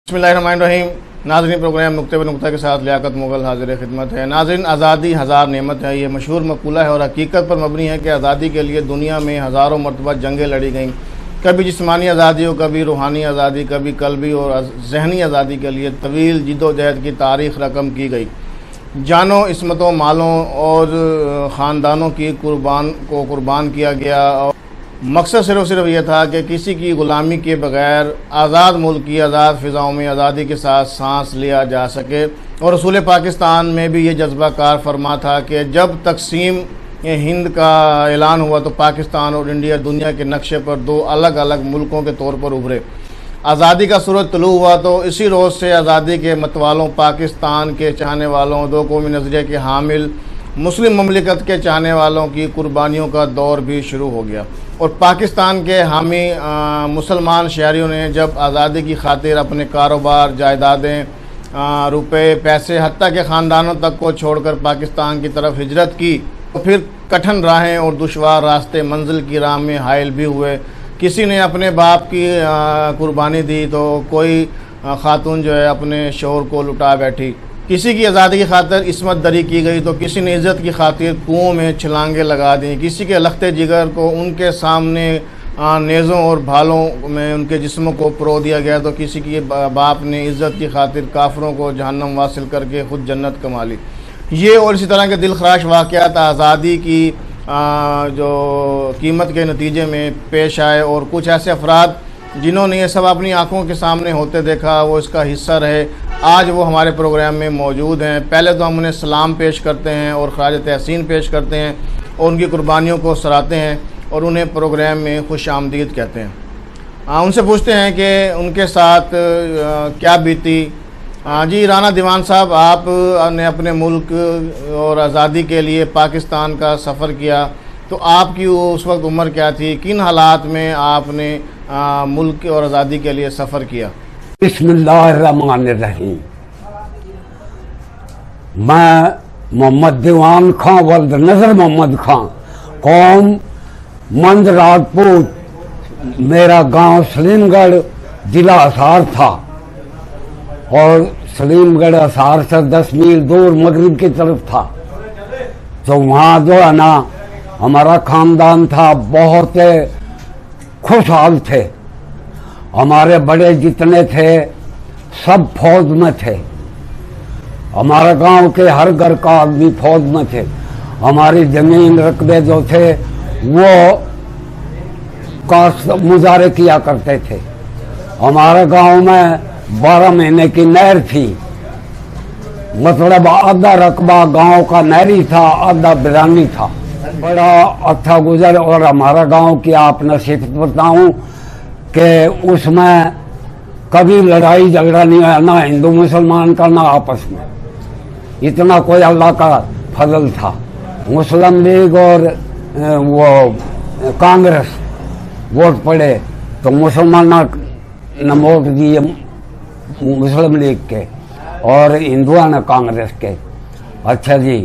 बिस्मिल्लाहिर्रहमानिर्रहीम। नाज़रीन, प्रोग्राम नुक्ते ब नुक्ता के साथ लियाकत मुग़ल हाजिर खिदमत है। नाज़रीन, आज़ादी हज़ार नेमत है, ये मशहूर मक़ूला है और हकीकत पर मबनी है कि आज़ादी के लिए दुनिया में हज़ारों मरतबा जंगें लड़ी गईं। कभी जिस्मानी आज़ादी हो, कभी रूहानी आज़ादी, कभी कल्बी और ज़हनी आज़ादी के लिए तवील जिद्दोजहद की तारीख़ रकम की गई। जानों, इस्मतों, मालों और ख़ानदानों की कुर्बान किया गया और मकसद सिर्फ यह था कि किसी की ग़ुलामी के बग़ैर आज़ाद मुल्क की आज़ाद फ़िज़ाओं में आज़ादी के साथ सांस लिया जा सके। और रसूल पाकिस्तान में भी ये जज्बा कार फरमा था कि जब तक़सीम हिंद का ऐलान हुआ तो पाकिस्तान और इंडिया दुनिया के नक्शे पर दो अलग अलग मुल्कों के तौर पर उभरे। आज़ादी का सूरज तुलू हुआ तो इसी रोज़ से आज़ादी के मतवालों, पाकिस्तान के चाहने वालों, दो कौमी नज़रिए के हामिल मुस्लिम ममलिकत के चाहने वालों की कुर्बानियों का दौर भी शुरू हो गया। और पाकिस्तान के हामी मुसलमान शहरियों ने जब आज़ादी की खातिर अपने कारोबार, जायदादें, रुपए, पैसे, हत्ता के ख़ानदानों तक को छोड़कर पाकिस्तान की तरफ हिजरत की तो फिर कठिन राहें और दुश्वार रास्ते मंजिल की राह में हायल भी हुए। किसी ने अपने बाप की कुर्बानी दी तो कोई खातून जो है अपने शोहर को लुटा बैठी। किसी की आज़ादी की खातिर इस्मत दरी की गई तो किसी ने इज़्ज़त की खातिर कुओं में छलांगे लगा दी। किसी के लख्ते जिगर को उनके सामने नेज़ों और भालों में उनके जिस्मों को परो दिया गया तो किसी की बाप ने इज़्ज़त की खातिर काफरों को जहन्नम वासिल करके ख़ुद जन्नत कमा ली। ये और इसी तरह के दिल खराश वाक़यात आज़ादी की जो कीमत के नतीजे में पेश आए और कुछ ऐसे अफराद जिन्होंने ये सब अपनी आंखों के सामने होते देखा, वो इसका हिस्सा रहे, आज वो हमारे प्रोग्राम में मौजूद हैं। पहले तो हम उन्हें सलाम पेश करते हैं और खराज तहसीन पेश करते हैं और उनकी कुर्बानियों को सराहते हैं और उन्हें प्रोग्राम में खुश आमदीद कहते हैं। उनसे पूछते हैं कि उनके साथ क्या बीती। जी राना दीवान साहब, आपने अपने मुल्क और आज़ादी के लिए पाकिस्तान का सफ़र किया तो आपकी उस वक्त उम्र क्या थी? किन हालात में आपने मुल्क और आज़ादी के लिए सफ़र किया? बिस्मिल्लाहिर्रहमानिर्रहीम। मैं मोहम्मद दीवान खां वल्द नज़र मोहम्मद खां, कौम मंद राजपूत, मेरा गांव सलीमगढ़ जिला हिसार था और सलीमगढ़ हिसार से 10 मील दूर मगरिब की तरफ था। तो वहाँ जो है ना हमारा ख़ानदान था, बहुत खुशहाल थे। हमारे बड़े जितने थे सब फौज में थे। हमारे गांव के हर घर का आदमी फौज में थे। हमारी जमीन रकबे जो थे वो का मुजारे किया करते थे। हमारे गांव में 12 महीने की नहर थी, मतलब आधा रकबा गांव का नहरी था, आधा बिरानी था। बड़ा अच्छा गुजर। और हमारा गांव की आप नसीहत बताऊं कि उसमें कभी लड़ाई झगड़ा नहीं आया, ना हिंदू मुसलमान का ना आपस में। इतना कोई अल्लाह का फजल था। मुस्लिम लीग और वो कांग्रेस वोट पड़े तो मुसलमानों ने वोट दिए मुस्लिम लीग के और हिंदुओं ने कांग्रेस के। अच्छा जी,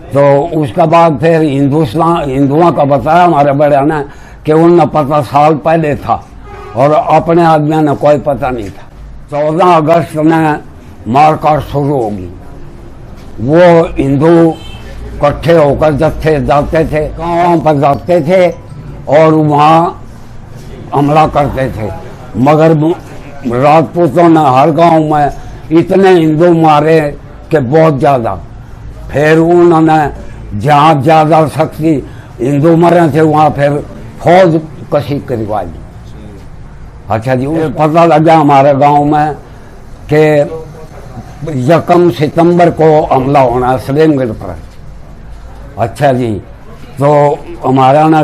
तो उसका बाद फिर हिंदुओं का बताया हमारे बड़े ने कि उन्हें पता साल पहले था और अपने आदमियों ने कोई पता नहीं था। 14 अगस्त में मारकाट शुरू होगी। वो हिंदू इकट्ठे होकर जत्थे जाते थे, गाँव पर जाते थे और वहाँ हमला करते थे। मगर राजपूतों ने हर गांव में इतने हिंदू मारे कि बहुत ज़्यादा। फिर उन्होंने जहाँ ज़्यादा शक्ति हिंदू मरे थे वहाँ फिर फौज कशी करवा दी। अच्छा जी, पता लगा हमारे गांव में कि 1 सितंबर को हमला होना है सलीमगढ़ पर। अच्छा जी, तो हमारा ने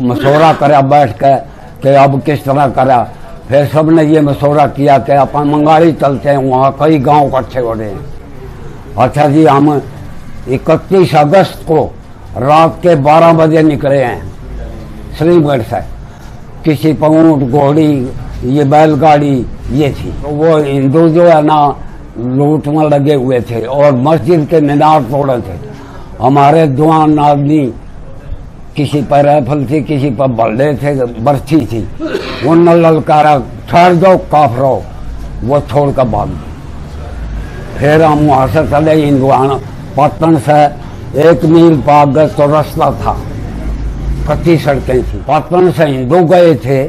मशवरा करा बैठ कर कि अब किस तरह करा। फिर सब ने ये मशवरा किया कि अपन मंगाड़ी चलते हैं, वहाँ कई गांव इकट्ठे हो रहे हैं। अच्छा जी, हम 31 अगस्त को रात के 12 बजे निकले हैं सलीमगढ़ से। किसी पर ऊँट, घोड़ी, ये बैलगाड़ी ये थी। तो वो हिंदू जो है ना लूट में लगे हुए थे और मस्जिद के मीनार तोड़े थे। हमारे जवान आदमी, किसी पर राइफल थी, किसी पर बल्ले थे, बर्छी थी, उन ललकारा ठहर जाओ काफरो। वो छोड़ कर भाग गए। फिर हम वहाँ से चले हिंदुआना, पत्तन से 1 मील पाग गए तो रास्ता था, कच्ची सड़कें थी। पत्तन से हिंदू गए थे,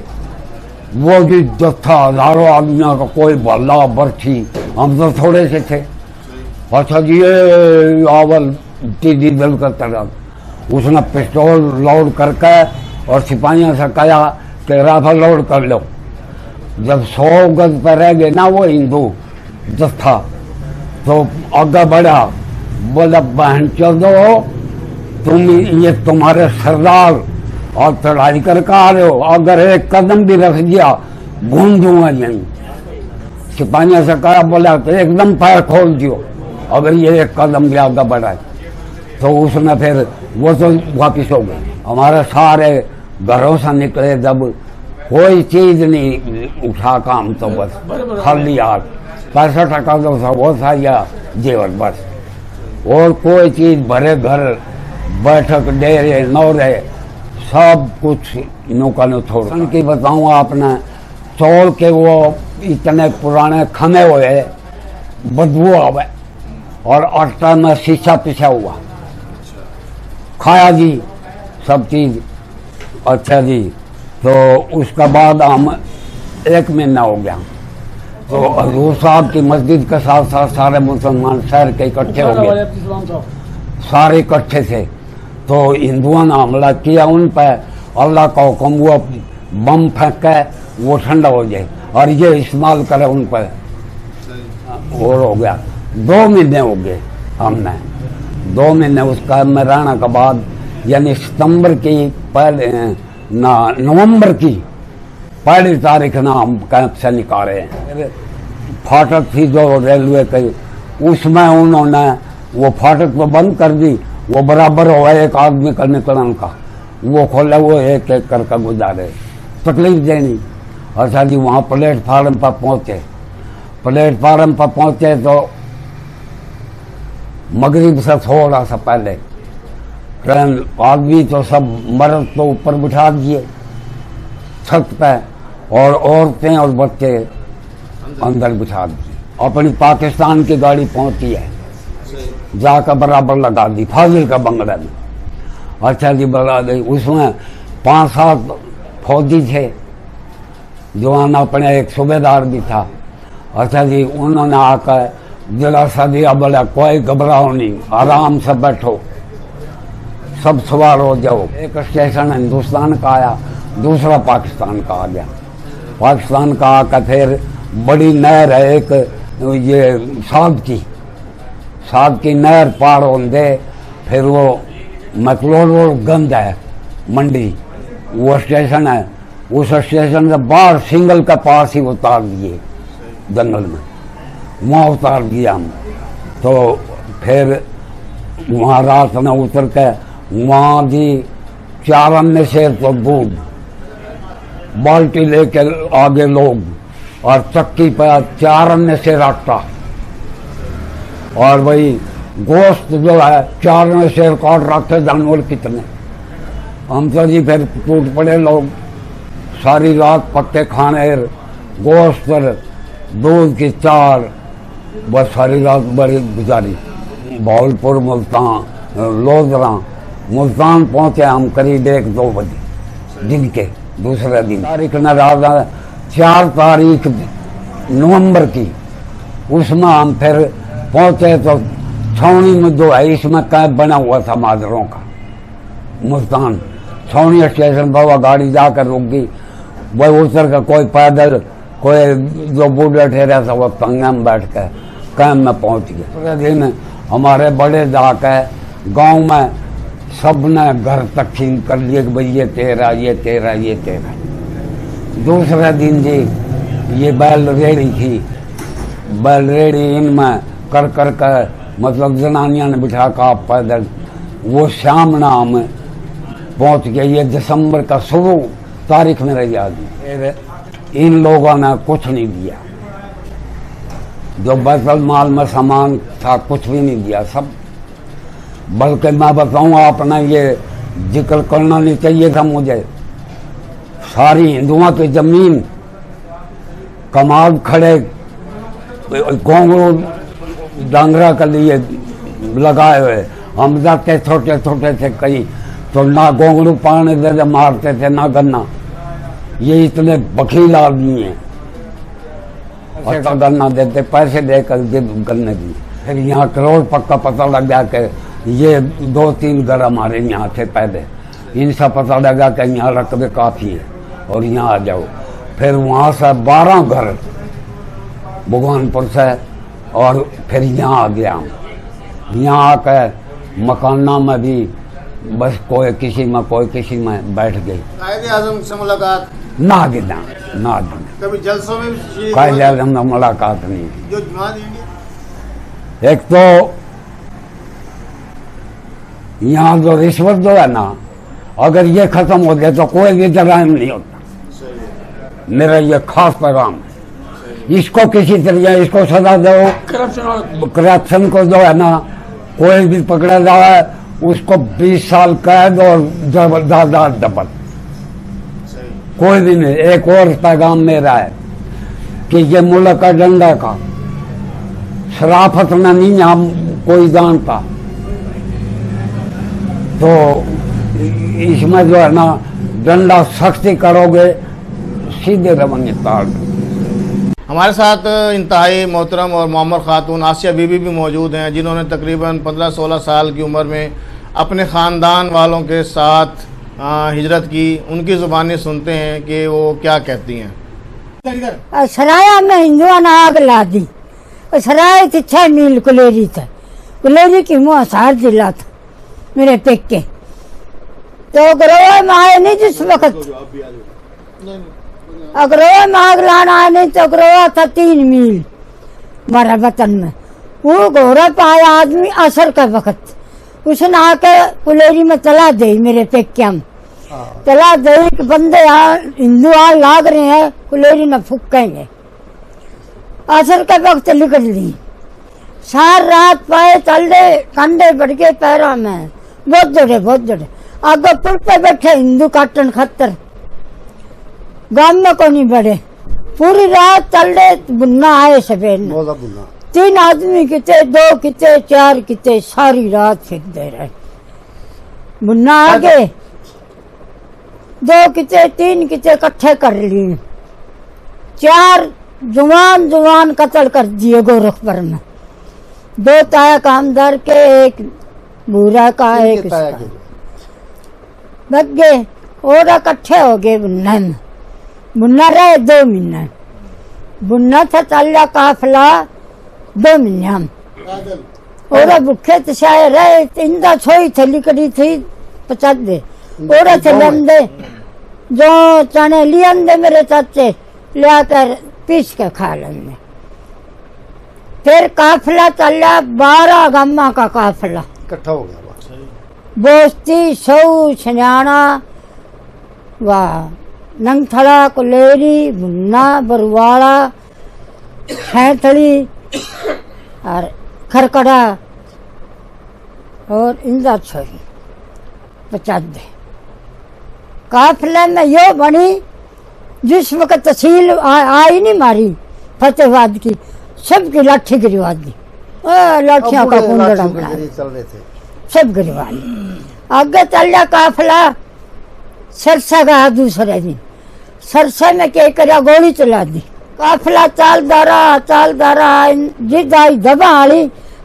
वो भी जत्था हजारों आदमियों का, कोई भल्ला बर्छी, हम तो थोड़े से थे। अच्छा जी ये आवल टीडी दल का तरफ, उसने पिस्तौल लोड करके और सिपाहियों से कहा कि राइफल लोड कर लो। जब 100 गज पर रह गए ना वो हिंदू जत्था, तो आगे बढ़ा, बोला बहन चलो तुम, ये तुम्हारे सरदार और चढ़ाई करके आ रहे हो, अगर एक कदम भी रख दिया घूम दूंगा यहीं। सिपाहियों से कहा, बोला तो एकदम पैर खोल दियो अगर ये एक कदम भी आगे बढ़ाए। तो उसने फिर वो तो वापिस हो गए। हमारे सारे घरों से निकले, जब कोई चीज नहीं उठा काम, तो बस खाली हाथ, 65 टका जो था वो था या जेवर बस, और कोई चीज, भरे घर, बैठक, डेरे, नौरे, सब कुछ नौका ने छोड़ की बताऊँ आपने। चौल के वो इतने पुराने खमे हुए, बदबू आवे, और आटा में शीशा पिसा हुआ, खाया जी सब चीज। अच्छा जी, तो उसके बाद हम 1 महीना हो गया, तो हजूर साहब की मस्जिद के साथ साथ सारे मुसलमान शहर के इकट्ठे हो गए, सारे इकट्ठे थे। तो हिंदुओं ने हमला किया उन पर, अल्लाह का हुक्म हुआ बम फेंक के वो ठंडा हो जाए और ये इस्तेमाल करे उन पर, और हो गया। 2 महीने हो गए हमने, 2 महीने उसका में रहने के बाद, यानी सितंबर की पहले ना नवंबर की 1 तारीख ना हम कैंप से निकाले हैं। फाटक थी जो रेलवे की, उसमें उन्होंने वो फाटक तो बंद कर दी, वो बराबर हो एक आदमी का निकलन का, वो खोले, वो एक एक करके गुजारे, तकलीफ देनी। अच्छा जी, वहाँ प्लेटफार्म पर पहुँचे, प्लेटफार्म पर पहुँचे तो मगरिब से थोड़ा सा पहले ट्रेन, आदमी तो सब मर्द तो ऊपर बिठा दिए छत पे, और औरतें और बच्चे अंदर बिठा दिए। अपनी पाकिस्तान की गाड़ी पहुंची है, जाकर बराबर लगा दी फाजिल का बंगला में। अच्छा जी, बता दी, उसमें 5-7 फौजी थे, जवान, अपने एक सूबेदार भी था। अच्छा जी, उन्होंने आकर दिलासा दिया, बोला कोई घबराओ नहीं, आराम से बैठो, सब सवार हो जाओ। एक स्टेशन हिंदुस्तान का आया, दूसरा पाकिस्तान का आ गया। पाकिस्तान का आकर फिर बड़ी नहर है एक, ये साद की नहर पार होंगे, फिर वो मैक्लोडगंज है मंडी, वो स्टेशन है, उस स्टेशन से बाहर सिंगल के पास ही उतार दिए जंगल में, वहाँ उतार दिया हम। तो फिर वहाँ रात में उतर के वहाँ भी 4 अन्य शेर तो दूध, बाल्टी लेके आगे लोग, और चक्की पर 4 अन्य शेर आटा, और वही गोश्त जो है 4 अन्य शेर काट रखे, जानवर कितने। हम तो जी फिर टूट पड़े लोग, सारी रात पक्के खाने, गोश्त, दूध की 4, बस सारी रात बड़ी गुजारी। भावलपुर, मुल्तान, लोधरा, मुल्तान पहुंचे हम करीब 1-2 बजे दिन के दूसरे दिन। तारीख न रात 4 तारीख नवंबर की, उसमें हम फिर पहुंचे तो छावनी में जो है, इसमें कैंप बना हुआ था मादरों का, मुल्तान छावनी स्टेशन पर। वह गाड़ी जाकर रुक गई, वह उतर कर कोई पैदल, कोई जो बूढ़े ठहरा था वो तंगे में बैठ कर कैंप में पहुंच गए। पूरे दिन हमारे बड़े जाकर गांव में सब ने घर तकसीम कर लिए कि भाई ये तेरा, ये तेरा, ये तेरा। दूसरे दिन जी ये बैल रेड़ी थी, बैल रेड़ी इनमें कर कर कर, मतलब जनानियां ने बिठा कर आप पैदल, वो शाम नाम पहुंच गए। ये दिसंबर का शुरू तारीख में रह याद। इन लोगों ने कुछ नहीं दिया, जो बैतुल माल में सामान था कुछ भी नहीं दिया सब। बल्कि मैं बताऊं आपने, ये जिक्र करना नहीं चाहिए था मुझे, सारी हिंदुओं की जमीन कमाल खड़े घोंगड़ू डांगरा के लिए लगाए हुए। हम जाते छोटे छोटे थे कहीं तो ना घोंगड़ू पानी दे मारते थे ना गन्ना। ये इतने बखील आदमी हैं। अच्छा गन्ना देते, पैसे देकर गन्ने दिए। फिर यहाँ करोड़ पक्का पता लग गया कि ये 2-3 घर हमारे यहाँ थे पहले। इनसे पता लगा कि यहाँ रकबे काफ़ी है और यहाँ आ जाओ। फिर वहाँ से 12 घर भगवानपुर से और फिर यहाँ आ गया। यहाँ आकर मकाना में भी बस कोई किसी में बैठ गई। कायदे आज़म से मुलाकात ना गिना ना गिना, कभी जलसों में भी कायदे आज़म से मुलाकात नहीं की। जो जमा देंगे एक तो यहाँ जो रिश्वत जो है ना, अगर ये खत्म हो गया तो कोई भी जराइम नहीं होता। मेरा ये खास पैगाम है। इसको किसी तरीके इसको सजा दो। करप्शन को जो है ना, कोई भी पकड़ा जाए उसको 20 साल कैद और ज्यादा डबल। कोई भी नहीं। एक और पैगाम मेरा है कि ये मुल्क का डंडा का शराफत में नहीं यहाँ कोई जानता, तो इसमें जो है ना डंडा सख्ती करोगे सीधे रवेंगे ताड़। हमारे साथ इंतहाई मोहतरम और मोहम्मद खातून आसिया बीबी भी मौजूद हैं, जिन्होंने तकरीबन 15-16 साल की उम्र में अपने ख़ानदान वालों के साथ हिजरत की। उनकी ज़ुबानी सुनते हैं कि वो क्या कहती हैं। सराया में हिंदुआ ने आग ला दी। सराय थी 6 मील कुलेरी था। कुलेरी की मुँह सार जिला था मेरे पेके। तो गरोह में आए नहीं जिस वक्त, अगरोह में आग लाना आए नहीं तो गरोह था 3 मील हमारा वतन में। वो घोड़ा पाया आदमी असर का वक्त, उसने आके कुलेरी में तला दे मेरे पेक्या में। तला दे कि बंदे हिंदू लाग रहे हैं, कुलेरी न फूकेंगे। असर के वक्त निकल ली। सार रात पाए चल दे, कंधे बढ़ गए पैरों में, बहुत जोड़े। आगे पुल पे बैठे हिंदू काटन खतर, गांव में को नहीं बढ़े। पूरी रात चल रहे, बुन्ना आए सवेर 3 आदमी किते, 2 किते, 4 किते, सारी रात फिरते रहे। बुन्ना आगे 2 किते 3 किते इकट्ठे कर लिए। 4 जवान कत्ल कर दिए गोरखपुर में। 2 ताया कामदार के, 1 बूरा का, 1 बच गए और इकट्ठे हो गए बुन्ना में। बुन्ना रहे 2 महीने। बुन्ना था चल काफिला 2 महीने हम और भूखे तशाए रहे। इंदा छोई थली कड़ी थी 50 दे और थे लंदे जो चने लिया मेरे चाचे लिया कर पीस के खा लेंगे। फिर काफिला चला 12 गामा का काफिला इकट्ठा हो गया। बोस्ती, सऊ, छन्याणा, वाह नंगथड़ा, कुलेरी, मुन्ना, बरवाड़ा, खैथड़ी और खरकड़ा और इंदा छोरी 50 दे। काफिले में यो बनी जिस वक्त तहसील आई नहीं मारी फतेहाबाद की, सबकी लाठी गिरवा दी। लाठियों का कुंडड़ा चल रहे थे सब गिरवा दी। आगे चल जा काफिला सरसा गया दूसरे दिन। सरसा में क्या करा, गोली चला दी। काफिला चालदारा जिद आई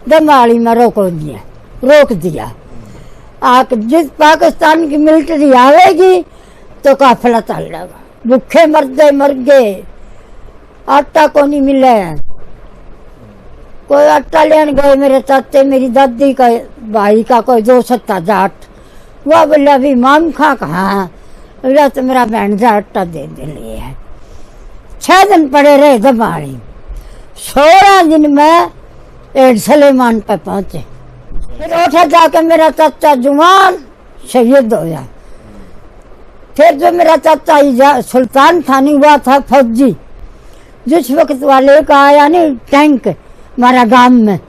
दमाली में रोक दिया। आके जिस पाकिस्तान की मिलिट्री आवेगी तो काफिला चल जाएगा। भूखे मर गए, आटा को नहीं मिले। कोई आटा लेने गए मेरे चाचे, मेरी दादी का भाई का कोई 200 जाट। वह बोला अभी माम खा कहाँ, बोला तो मेरा बहन जा आटा दे लिए है। 6 दिन पड़े रहे दमाली। 16 दिन में एड सलेमान पे पहुंचे। फिर उठा जाके मेरा चाचा जुमान शहीद हो गया। फिर जो मेरा चाचा सुल्तान थानी हुआ था फौजी, जिस वक्त वाले का आया नहीं टैंक हमारा गांव में,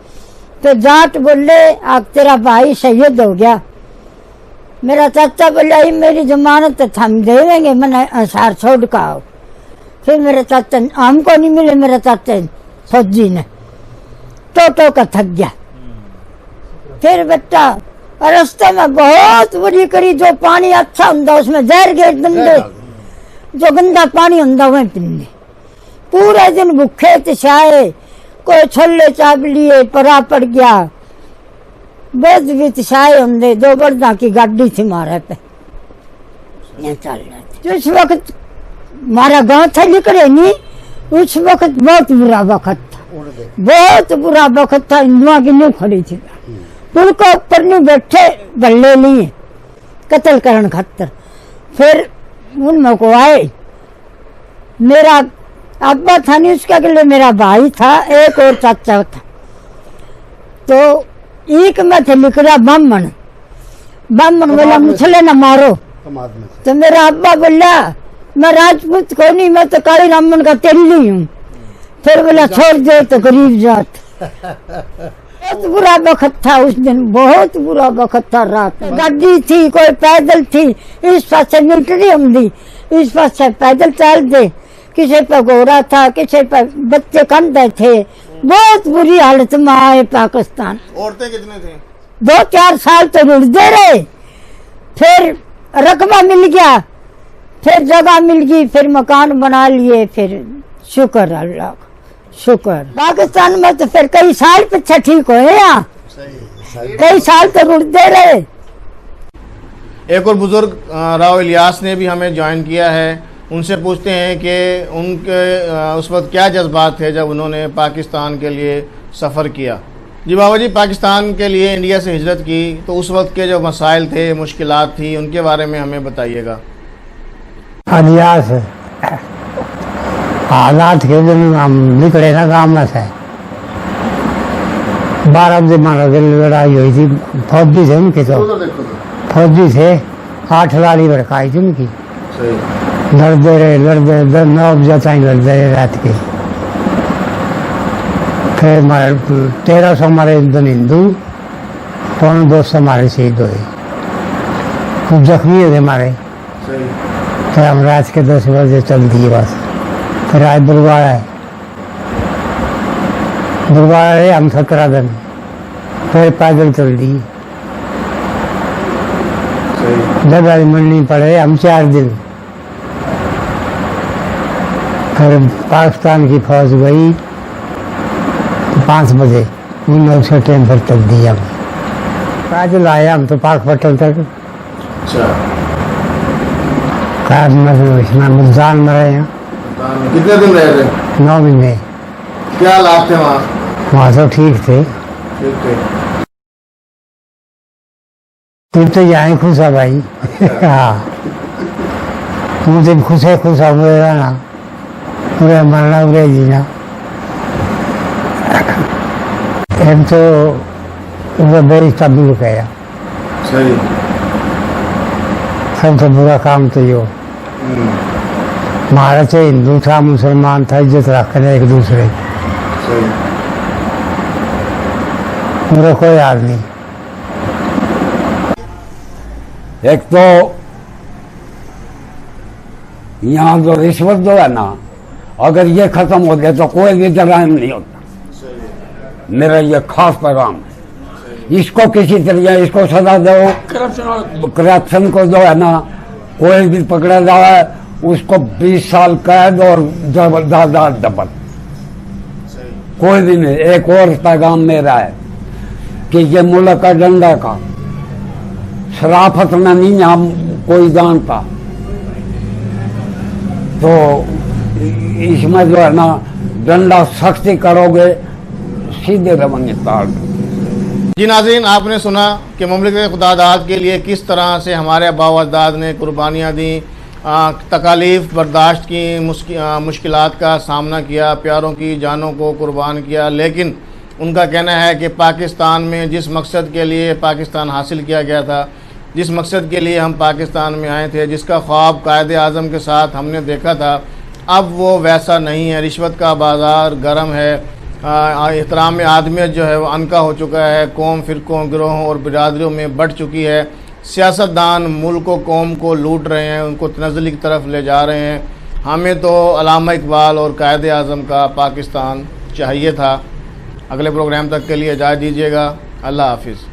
तो जाट बोले आप तेरा भाई शहीद हो गया। मेरा चाचा बोला मेरी जमानत थम दे देंगे, मैंने अंसार छोड़ का आओ। फिर मेरे चाचा हमको नहीं मिले, मेरे चाचा फौजी ने टो का थक गया। फिर बेटा रास्ते में बहुत बुरी करी, जो पानी अच्छा होंगे उसमें जहर गए गंदे, जो गंदा पानी होंगे वह पीने। पूरे दिन भूखे तशाए, कोई छोले चाप लिए परा पड़ गया, बेद भी तशाए होंगे। 2 बर्दा की गाड़ी थी मारे पे, ये चल रहे थे। जिस वक्त हमारा गांव था निकले नहीं, उस वक्त बहुत बुरा वक्त था, बहुत बुरा वक्त था। हिंदुआ की नहीं खड़ी थी, पुल को ऊपर नहीं बैठे, बल्ले लिए कत्ल करने खातर। फिर उनमें को आए, मेरा अब्बा था नहीं, उसके अगले मेरा भाई था, एक और चाचा था। तो एक में थे लिख रहा ब्राह्मण बोला मुझे न मारो। तो मेरा अब्बा बोला मैं राजपूत को नहीं, मैं तो काली ब्राह्मण का तेली हूँ। फिर बोला छोड़ दो तो गरीब जात। बहुत बुरा वक्त था उस दिन, बहुत बुरा वक्त था। रात में गाड़ी थी, कोई पैदल थी, इस पास से मिलिट्री होंगी, इस पास से पैदल चल दे। किसी पे घोड़ा था, किसी पे बच्चे कंधे थे। बहुत बुरी हालत में आए पाकिस्तान। औरतें कितने थे? 2-4 साल तो रुड़ते रहे, फिर रकबा मिल गया, फिर जगह मिल गई, फिर मकान बना लिए। फिर शुक्र अल्लाह का, शुक्र। पाकिस्तान में तो फिर कई साल पीछे ठीक हुए, यहाँ कई साल तो रुड़ते रहे। एक और बुजुर्ग राव इलियास ने भी हमें ज्वाइन किया है। उनसे पूछते हैं कि उनके उस वक्त क्या जज्बात थे जब उन्होंने पाकिस्तान के लिए सफ़र किया। जी बाबा जी, पाकिस्तान के लिए इंडिया से हिजरत की तो उस वक्त के जो मसाइल थे, मुश्किलात थी, उनके बारे में हमें बताइएगा। इलियास हालात के दिन हम निकले ना गाँव में से, 12 बजे मारा लड़ाई हुई थी। फौजी थे उनके, तो फौजी थे, 8 गाड़ी भड़काई थी उनकी। लड़ते रहे 9 बजे तक लड़ते रहे रात के। फिर हमारे 1300 हमारे हिंदू, 200 हमारे शहीद हुए, कुछ जख्मी हुए हमारे। फिर हम रात के 10 बजे चल दिए बस। फिर आज बुलवाड़ा रहे हम 17 दिन, फिर पैदल चल दिए। दवाई मिलनी पड़े हम 4 दिन। फिर पाकिस्तान की फौज गई 5 बजे, उन लोग से ट्रेन पर तक दिया। पैदल आए हम तो पाक पटल तक। मुल्तान में रहे हैं। कितने दिन रहे थे? 9 महीने। क्या हालात थे वहाँ? वहाँ तो ठीक थे। तुम तो यहाँ खुश है भाई। हाँ, तुम तो खुश हुए ना, पूरे मरना पूरे जीना। हम तो बेरिश्ता भी गया। सही। सबसे बुरा काम तो यो हमारा से हिंदू था, मुसलमान था, इज्जत रखने एक दूसरे। पूरा कोई याद नहीं। एक तो यहाँ जो रिश्वत जो है ना, अगर ये खत्म हो गया तो कोई भी जराइम नहीं होता। मेरा ये खास पैगाम है। इसको किसी तरीके इसको सजा दो, करप्शन को जो है ना, कोई भी पकड़ा जाए उसको 20 साल कैद और दबल, कोई भी नहीं। एक और पैगाम मेरा है कि ये मुल्क का डंडा का शराफत में नहीं हम कोई जानता, तो इसमें जो है ना डंडा सख्ती करोगे सीधे रवेंगे तार। जी नाज़रीन, आपने सुना कि मुमलिकत खुदादाद के लिए किस तरह से हमारे आबा अजदाद ने कुर्बानियाँ दी, तकालीफ बर्दाश्त की, मुश्किलात का सामना किया, प्यारों की जानों को कुर्बान किया। लेकिन उनका कहना है कि पाकिस्तान में जिस मकसद के लिए पाकिस्तान हासिल किया गया था, जिस मकसद के लिए हम पाकिस्तान में आए थे, जिसका ख्वाब कायदे आज़म के साथ हमने देखा था, अब वो वैसा नहीं है। रिश्वत का बाज़ार गर्म है, एहतराम आदमियत जो है वो अनका हो चुका है, कौम फ़िरक़ों, गिरोहों और बिरादरियों में बढ़ चुकी है। सियासतदान मुल्क को, कौम को लूट रहे हैं, उनको तनज़्ज़ुल की तरफ ले जा रहे हैं। हमें तो अल्लामा इकबाल और कायदे आज़म का पाकिस्तान चाहिए था। अगले प्रोग्राम तक के लिए इजाज़त दीजिएगा। अल्लाह हाफिज़।